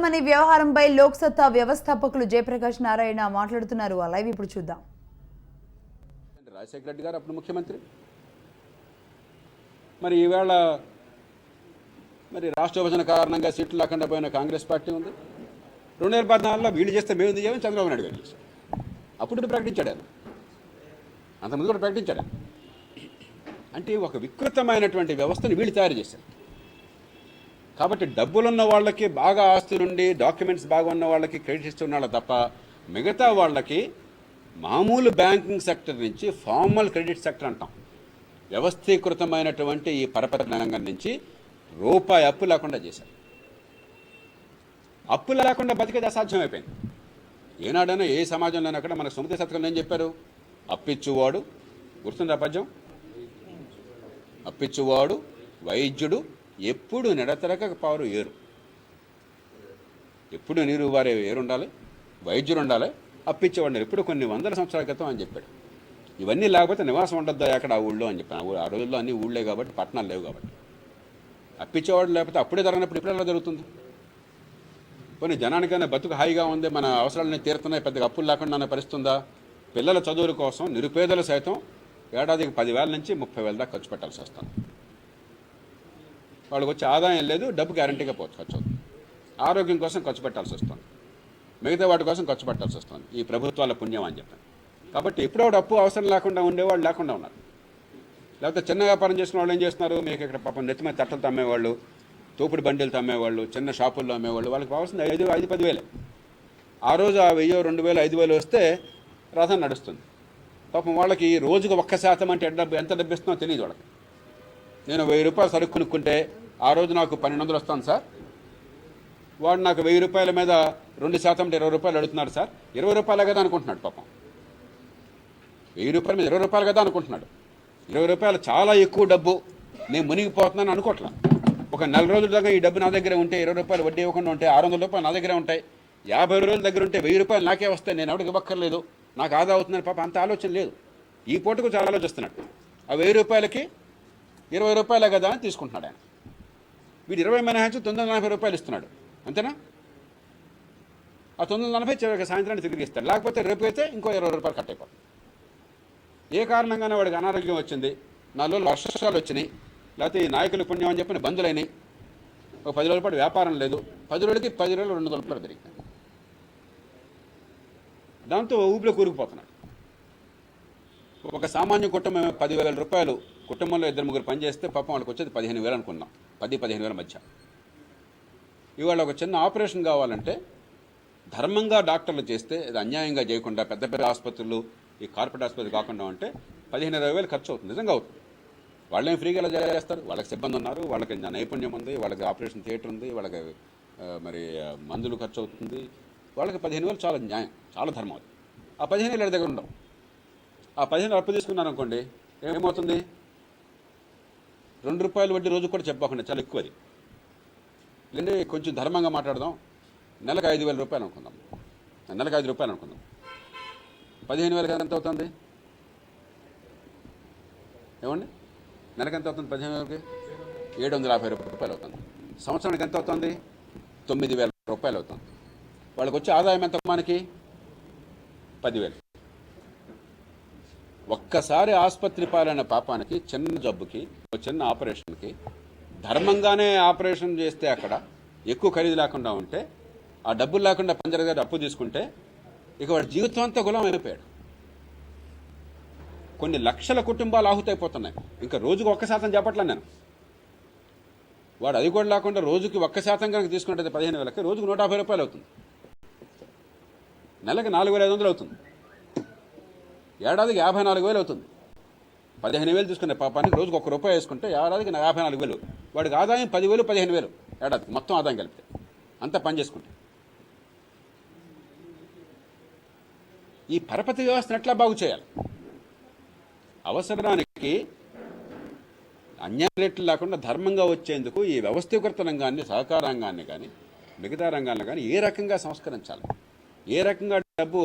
Money వ్యవహారంపై లోక్సత్తా వ్యవస్థాపకులు జయప్రకాష్ నారాయణ మాట్లాడుతున్నారు. ఆ లైవ్ ఇప్పుడు చూద్దాం. రాజశేఖర రెడ్డి గారు అప్పుడు ముఖ్యమంత్రి. మరి ఈవేళ మరి రాష్ట్ర విభజన కారణంగా సీట్లు లేకుండా పోయిన కాంగ్రెస్ పార్టీ ఉంది. 2014లో వీళ్ళు చేస్తే మేము చేయమని చంద్రబాబు నాయుడు గారు చేశారు. అప్పుడు ప్రకటించాడు ఆయన, అంతకుముందు కూడా ప్రకటించాడు. అంటే ఒక వికృతమైనటువంటి వ్యవస్థను వీళ్ళు తయారు చేశారు. కాబట్టి డబ్బులున్న వాళ్ళకి, బాగా ఆస్తి నుండి డాక్యుమెంట్స్ బాగా ఉన్న వాళ్ళకి క్రెడిట్ ఇస్తున్నాడు తప్ప మిగతా వాళ్ళకి మామూలు బ్యాంకింగ్ సెక్టర్ నుంచి ఫార్మల్ క్రెడిట్ సెక్టర్ అంటాం, వ్యవస్థీకృతమైనటువంటి ఈ పరపతి రంగం నుంచి రూపాయి అప్పు లేకుండా చేశారు. అప్పు లేకుండా బతికేది అసాధ్యమైపోయింది. ఏనాడైనా ఏ సమాజంలోనైనా కూడా మన సముద్ర శతకంలో ఏం చెప్పారు? అప్పిచ్చువాడు, గుర్తుందా పద్యం? అప్పిచ్చువాడు వైద్యుడు ఎప్పుడు నిడతరక పారు ఏరు. ఎప్పుడు నీరు వారే ఏరు ఉండాలి, వైద్యుడు ఉండాలి, అప్పిచ్చేవాడు ఎప్పుడు కొన్ని వందల సంవత్సరాల క్రితం అని చెప్పాడు. ఇవన్నీ లేకపోతే నివాసం ఉండొద్దా అక్కడ ఆ ఊళ్ళో అని చెప్పాను. ఆ రోజుల్లో అన్ని ఊళ్ళే కాబట్టి, పట్టణాలు లేవు కాబట్టి. అప్పిచ్చేవాడు లేకపోతే అప్పుడే జరగనప్పుడు ఇప్పుడు ఎలా జరుగుతుంది? కొన్ని జనానికైనా బతుకు హాయిగా ఉంది, మన అవసరాలన్నీ తీరుతున్నాయి, పెద్దగా అప్పులు లేకుండా పరిస్తుందా? పిల్లల చదువుల కోసం నిరుపేదలు సైతం ఏడాదికి 10,000 నుంచి 30,000 దాకా ఖర్చు పెట్టాల్సి వస్తుంది. వాళ్ళకి వచ్చే ఆదాయం లేదు, డబ్బు గ్యారంటీగా ఖర్చు అవుతుంది. ఆరోగ్యం కోసం ఖర్చు పెట్టాల్సి వస్తుంది, మిగతా వాటి కోసం ఖర్చు పెట్టాల్సి వస్తుంది. ఈ ప్రభుత్వాల పుణ్యం అని చెప్పాను. కాబట్టి ఎప్పుడో అప్పు అవసరం లేకుండా ఉండేవాళ్ళు లేకుండా ఉన్నారు. లేకపోతే చిన్న వ్యాపారం చేసిన వాళ్ళు ఏం చేస్తున్నారు? మీకు ఇక్కడ పాపం నెత్తిమీద తట్టలు తమ్మేవాళ్ళు, తోపుడు బండిలు తమ్మేవాళ్ళు, చిన్న షాపుల్లో అమ్మేవాళ్ళు, వాళ్ళకి కావాల్సింది 5-10 ఆ రోజు ఆ 1,000, 2,000, 5,000 వస్తే రథం నడుస్తుంది. పాపం వాళ్ళకి రోజుకు 1% అంటే ఎంత డబ్బు ఇస్తుందో తెలియదు వాళ్ళకి. నేను 1,000 రూపాయలు సరుకు కొనుక్కుంటే ఆ రోజు నాకు 1,200 వస్తాను సార్, వాడు నాకు 1,000 రూపాయల మీద 2% అంటే 20 రూపాయలు అడుగుతున్నాడు సార్. 20 రూపాయలే కదా అనుకుంటున్నాడు పాపం. 1,000 రూపాయల మీద 20 రూపాయలు కదా అనుకుంటున్నాడు. 20 రూపాయలు చాలా ఎక్కువ డబ్బు, నేను మునిగిపోతున్నాను అనుకోవట్లా. ఒక 4 రోజుల దాకా ఈ డబ్బు నా దగ్గర ఉంటే, 20 రూపాయలు వడ్డీ ఇవ్వకుండా ఉంటే 600 రూపాయలు నా దగ్గర ఉంటాయి, 50 రోజుల దగ్గర ఉంటే 1,000 రూపాయలు నాకే వస్తాయి, నేను ఎవరికి ఇవ్వక్కర్లేదు, నాకు ఆదా అవుతుందని పాప అంత ఆలోచన లేదు. ఈ పూటకు చాలా ఆలోచిస్తున్నాడు. ఆ 1,000 రూపాయలకి 20 రూపాయలే కదా అని తీసుకుంటున్నాడు ఆయన. వీడు 20 మినహాయించి 940 రూపాయలు ఇస్తున్నాడు, అంతేనా? ఆ 940 చివరికి సాయంత్రాన్ని తిరిగి ఇస్తాడు. లేకపోతే రేపు అయితే ఇంకో 20 రూపాయలు కట్ అయిపోతుంది. ఏ కారణంగానే వాడికి అనారోగ్యం వచ్చింది, 4 రోజులు వర్షాలు వచ్చినాయి, లేకపోతే ఈ నాయకుల పుణ్యం అని చెప్పిన బంధులైనాయి, ఒక 10 రోజుల పాటు వ్యాపారం లేదు, 10 రోజులకి 10,200 రూపాయలు పెరిగింది. దాంతో ఊపిలో కూరుకుపోతున్నాడు. ఒక సామాన్య కుటుంబం 10,000 రూపాయలు కుటుంబంలో 2-3 పని చేస్తే పాపం వాళ్ళకి వచ్చేది 15,000 అనుకుందాం, 10-15,000 మధ్య. ఇవాళ ఒక చిన్న ఆపరేషన్ కావాలంటే ధర్మంగా డాక్టర్లు చేస్తే, అది అన్యాయంగా చేయకుండా పెద్ద పెద్ద ఆసుపత్రులు, ఈ కార్పొరేట్ ఆసుపత్రి కాకుండా ఉంటే 15,000-20,000 ఖర్చు అవుతుంది. నిజంగా అవుతుంది. వాళ్ళేం ఫ్రీగా ఎలా చేస్తారు? వాళ్ళకి సిబ్బంది ఉన్నారు, వాళ్ళకి నైపుణ్యం ఉంది, వాళ్ళకి ఆపరేషన్ థియేటర్ ఉంది, వాళ్ళకి మరి మందులు ఖర్చు అవుతుంది. వాళ్ళకి 15,000 చాలా న్యాయం, చాలా ధర్మం. ఆ 15,000 దగ్గర ఉండవు. ఆ 15,000 అప్పు తీసుకున్నారు అనుకోండి, ఏమవుతుంది? 2 రూపాయలు వడ్డీ రోజు కూడా చెప్పకుండా చాలా ఎక్కువ. అది లేదంటే కొంచెం ధర్మంగా మాట్లాడదాం, నెలకు 5,000 రూపాయలు అనుకుందాం, నెలకు 5 రూపాయలు అనుకుందాం. 15,000 ఎంత అవుతుంది? ఏమండి, నెలకు ఎంత అవుతుంది? 15,000కి 750 రూపాయలు అవుతుంది. సంవత్సరానికి ఎంత అవుతుంది? 9,000 రూపాయలు అవుతుంది. వాళ్ళకి వచ్చే ఆదాయం ఎంత? మనకి 10,000. ఒక్కసారి ఆసుపత్రి పాలైన పాపానికి, చిన్న జబ్బుకి, చిన్న ఆపరేషన్కి ధర్మంగానే ఆపరేషన్ చేస్తే అక్కడ ఎక్కువ ఖరీదు లేకుండా ఉంటే, ఆ డబ్బులు లేకుండా పంజర గారు అప్పు తీసుకుంటే ఇక వాడి జీవితం అంతా గులాం అయిపోయాడు. కొన్ని లక్షల కుటుంబాలు ఆహుతైపోతున్నాయి. ఇంకా రోజుకు 1% చెప్పట్లేదు నేను. వాడు అది కూడా లేకుండా రోజుకి 1% కనుక తీసుకుంటే 15,000కి రోజుకు 150 రూపాయలు అవుతుంది. నెలకి 4,500 అవుతుంది. ఏడాదికి 54,000 అవుతుంది. 15,000 తీసుకునే పాపానికి రోజుకు 1 రూపాయి వేసుకుంటే ఏడాదికి 54,000. వాడికి ఆదాయం 10,000, 15,000 ఏడాదికి మొత్తం ఆదాయం కలిపితే, అంతా పని చేసుకుంటే. ఈ పరపతి వ్యవస్థను ఎట్లా బాగు చేయాలి? అవసరానికి అన్యాయ రేట్లు లేకుండా ధర్మంగా వచ్చేందుకు ఈ వ్యవస్థీకృత రంగాన్ని, సహకార రంగాన్ని కానీ మిగతా రంగాలను కానీ ఏ రకంగా సంస్కరించాలి, ఏ రకంగా డబ్బు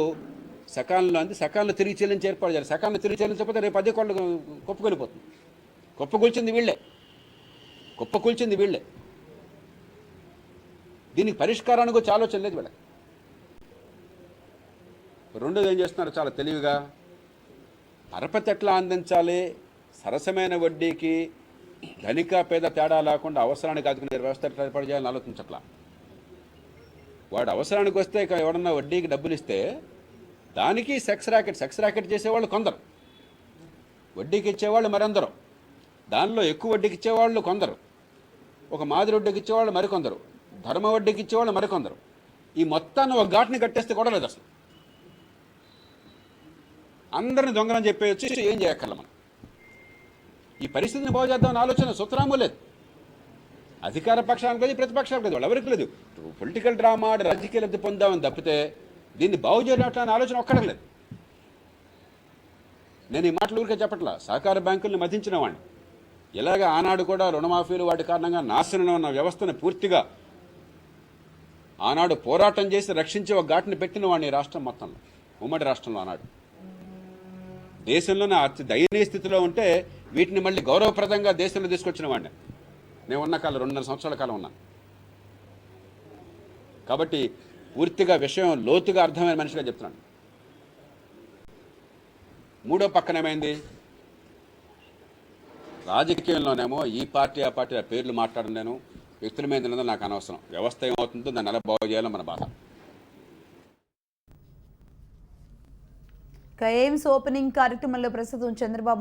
సకాలంలో అంది సకాలంలో తిరిగి చెల్లించి ఏర్పాటు చేయాలి. సకాలంలో తిరిగి చెల్లించకపోతే రేపు అదే కొళ్ళు కుప్పకొలిపోతుంది. కుప్పకూల్చింది వీళ్ళే. దీనికి పరిష్కారానికి వచ్చి ఆలోచన లేదు వీళ్ళకి. రెండోది ఏం చేస్తున్నారు చాలా తెలివిగా, పరపతి ఎట్లా అందించాలి, సరసమైన వడ్డీకి ధనిక పేద తేడా లేకుండా అవసరానికి అదుకునే వ్యవస్థ ఎట్లా ఏర్పాటు చేయాలని ఆలోచించట్లా. వాడు అవసరానికి వస్తే ఇక ఎవడన్నా వడ్డీకి డబ్బులు ఇస్తే దానికి సెక్స్ ర్యాకెట్ చేసేవాళ్ళు కొందరు, వడ్డీకి ఇచ్చేవాళ్ళు మరందరూ, దానిలో ఎక్కువ వడ్డీకి ఇచ్చేవాళ్ళు కొందరు, ఒక మాదిరి వడ్డీకి ఇచ్చేవాళ్ళు మరికొందరు, ధర్మ వడ్డీకి ఇచ్చేవాళ్ళు మరికొందరు. ఈ మొత్తాన్ని ఒక ఘాటుని కట్టేస్తే కూడా లేదు అసలు. అందరిని దొంగలని చెప్పేసి ఏం చేయక్కర్ల మనం. ఈ పరిస్థితిని బాగు చేద్దామని ఆలోచన సుతరాము లేదు. అధికార పక్షానికి లేదు, ప్రతిపక్షానికి లేదు, వాళ్ళు ఎవరికి లేదు. పొలిటికల్ డ్రామా రాజకీయ లబ్ధి పొందామని తప్పితే దీన్ని బాగు చేయడం ఆలోచన ఒక్కడికి లేదు. నేను ఈ మాటలు ఊరికే చెప్పట్లా, సహకార బ్యాంకుల్ని మధించిన వాడిని. ఇలాగ ఆనాడు కూడా రుణమాఫీలు వాటి కారణంగా నాశనంలో ఉన్న వ్యవస్థను పూర్తిగా ఆనాడు పోరాటం చేసి రక్షించి ఒక ఘాటుని పెట్టిన వాడిని రాష్ట్రం మొత్తంలో, ఉమ్మడి రాష్ట్రంలో ఆనాడు. దేశంలోనే అతి దయనీయ స్థితిలో ఉంటే వీటిని మళ్ళీ గౌరవప్రదంగా దేశంలో తీసుకొచ్చిన వాడిని నేను ఉన్న కాలం 2.5 సంవత్సరాల కాలం ఉన్నాను. కాబట్టి పూర్తిగా విషయం లోతుగా అర్థమైన మనిషిగా చెప్తున్నాను. మూడో పక్కనేమైంది, రాజకీయంలోనేమో ఈ పార్టీ ఆ పార్టీ ఆ పేర్లు మాట్లాడను, నేను వ్యక్తుల మీద ఉన్నదో నాకు అనవసరం. వ్యవస్థ ఏమవుతుందో దాన్ని ఎలా బాగు చేయాలో మన బాధ. ఎయిమ్స్ ఓపెనింగ్ కార్యక్రమంలో ప్రస్తుతం చంద్రబాబు